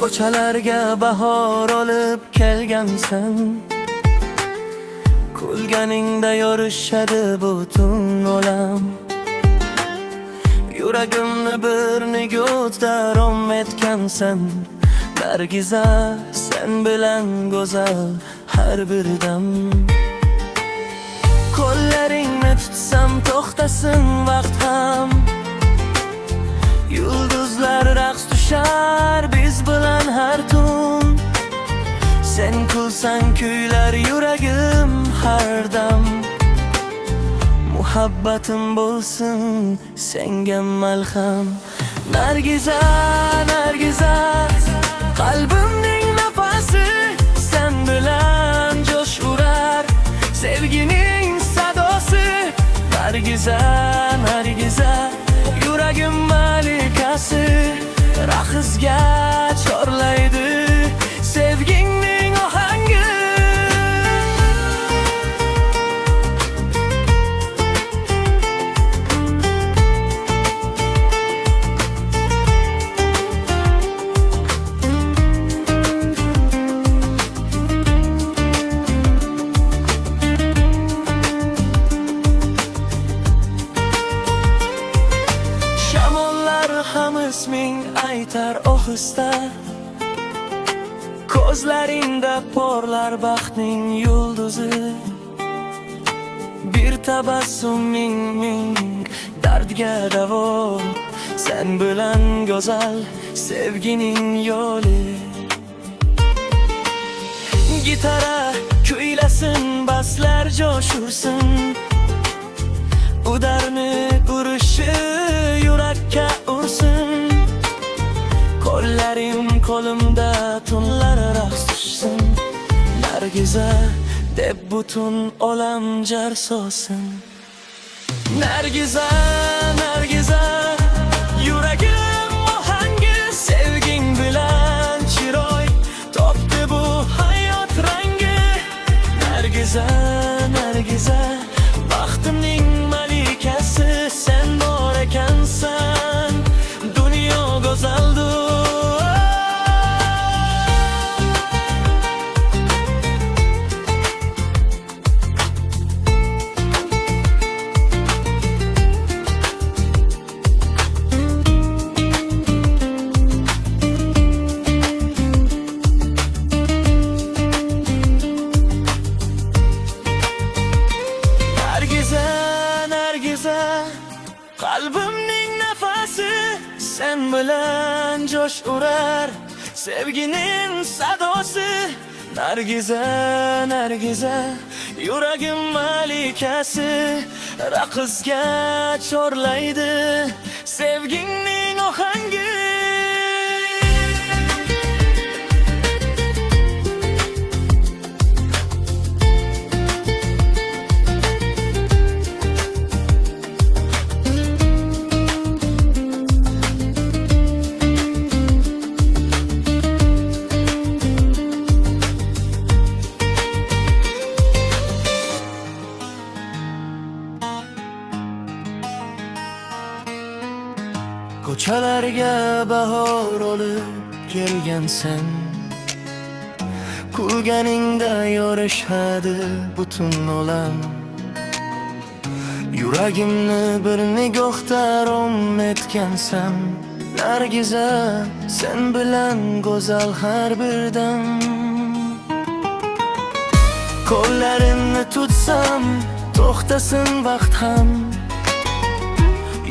Ko'chalarga bahor olib kelgansan, kulganingda yorishadi butun olam. Yuragimni bir nigoh darom etgansan, Nargiza, sen bilan go'zal har bir dam. Qo'llaringni tutsam to'xtasin vaqt ham, yulduzlar raqs tushar biz bilan har tun. Sen kulsan kuylar yuragim har dam. Muhabbatim bo'lsin senga malham. Nargiza, Nargiza, qalbimning nafasi sen bilan jo'sh urar, sevgining sadosi. Nargiza, Nargiza, yuragim malikasi, raqsga chorlaydi sevgingning ohangi. Ham isming aytar ohista, ko'zlaringda porlar baxtning yulduzi. Bir tabassuming ming dardga davo, sen bilan go'zal sevgining yo'li. Gitara kuylasin, baslar jo'shursin, udarni urishi yurakka ursin. Qo'llarim qo'limda tunlar raqs tushsin, Nargiza deb butun olam jar solsin. Nargiza, Nargiza, yuragim ohangi, sevging bilan chiroy topdi bu hayot rangi. Nargiza, Nargiza, baxtimning malikasi sen bor ekansan, dunyo go'zaldur. Qalbimning nafasi sen bilan jo'sh urar, sevgining sadosi. Nargiza, Nargiza, yuragim malikasi, raqsga chorlaydi sevgingning ohangi. Ko'chalarga bahor olib kelgansan, kulganingda yorishadi butun olam. Yuragimni bir nigohda rom etgansan, Nargiza, sen bilan go'zal har bir dam. Qo'llarimni tutsam to'xtasin vaqt ham,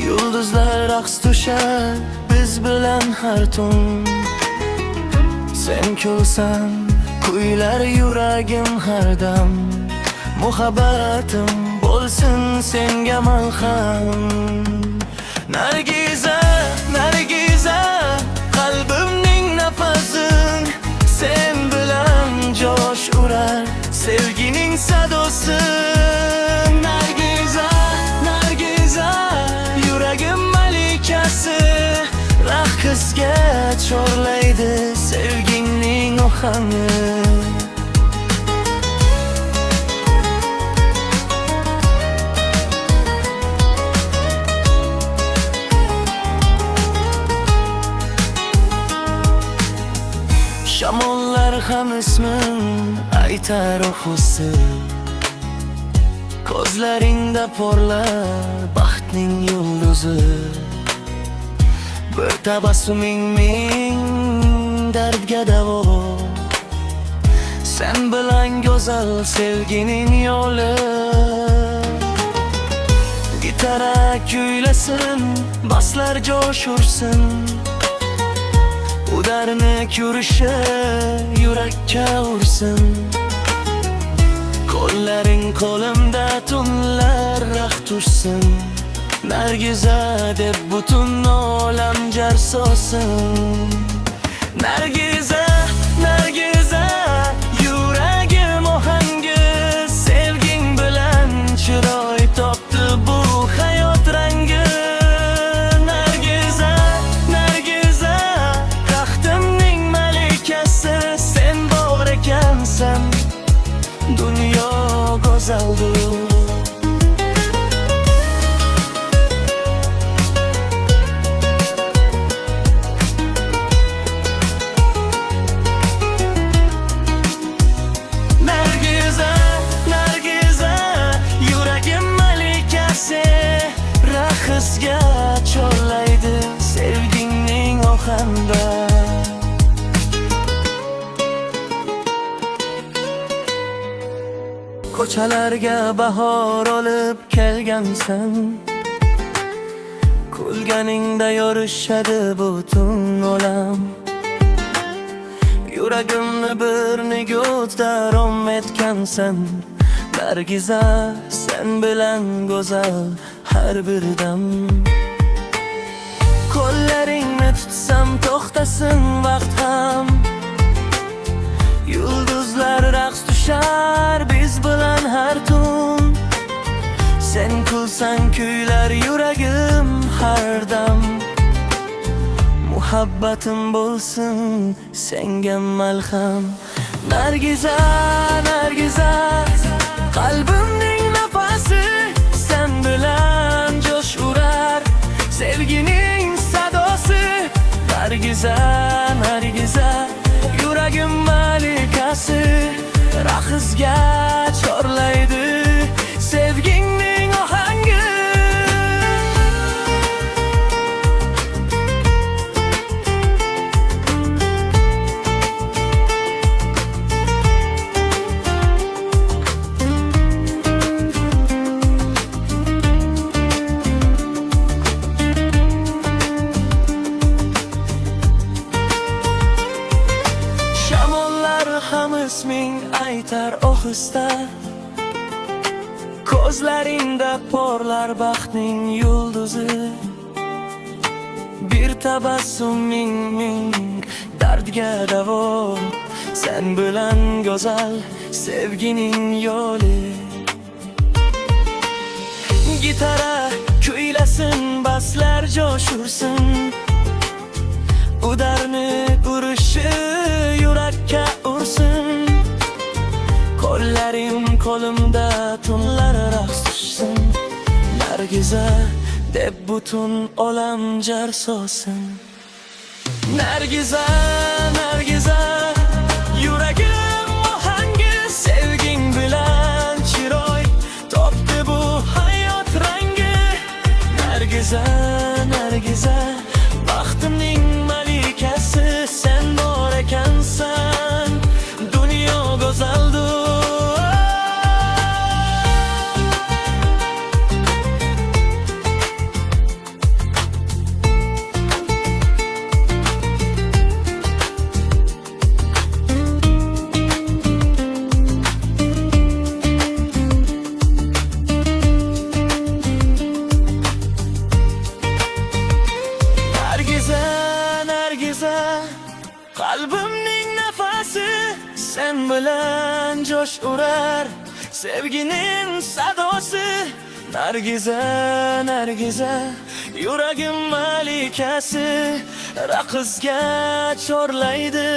yulduzlar raqs tushar biz bilan har tun. Sen kulsan kuylar yuragim har dam. Muhabbatim bo'lsin senga malham. Nargiza, Nargiza, qalbimning nafasin sen bilan jo'sh urar, sevgining sadosi. Nargiza, Nargiza, yuragim malikasi, raqsga chorlaydi sevgingning ohangi. ismin aytar o'xusi. Ko'zlaringda porlar baxtning yulduzi. Bir tabassuming ming dardga davo. Sen bilan go'zal sevgining yo'li. Gitara kuylasin, baslar josh ursin. Udarni ko'rishi yurakka ursin. Qo'llaring qo'limda tunlar raxt ursin. Nargiza deb butun olam jar solsin. Nargiza, Nargiza, yuragim ohangi. Sevging bilan chiroy topdi bu hayot rangi. Nargiza, Nargiza, baxtimning malikasi. Sen bor ekansan, dunyo go'zaldir. Raxisga chorlaydi sevgingning ohanda. Ko'chalarga bahor olib kelgansan. Kulganingda yorishadi butun olam. Yuragimni bir nigutda rom etgansan. Nargiza, sen bilan go'zal har bir dam. Qo'llaringni tutsam to'xtasin vaqt ham. Yulduzlar raqs tushar biz bilan har tun. Sen kulsan kuylar yuragim har dam. Muhabbatim bo'lsin senga malham. Nargiza, Nargiza, qalbimning nafasi. Sen bilan josh urar sevgining sadosi. Nargiza, Nargiza, yuragim malikasi. Raxisga chorlaydi sevgingning ohangi. Ham isming aytar ohista. Ko'zlaringda porlar baxtning yulduzi. Bir tabassuming ming dardga davo. Sen bilan go'zal sevgining yo'li. Gitara kuylasin, baslar josh ursin. Udarni urishi yurakka ursin. Qo'llarim qo'limda tunlar raqs tushsin. Nargiza deb butun olam jar solsin. Nargiza, Nargiza, yuragim ohangi. Sevging bilan chiroy topdi bu hayot rangi. Nargiza, Nargiza, baxtimning malikasi. Sen bor ekansan, dunyo go'zaldir. Qalbimning nafasi. Sen bilan josh urar sevgining sadosi. Nargiza, Nargiza, yuragim malikasi. Raxisga chorlaydi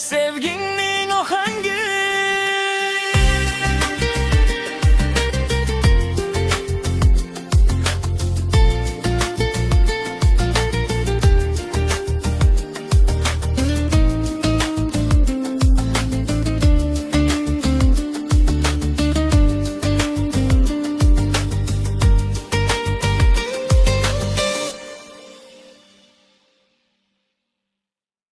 sevgingning ohangi.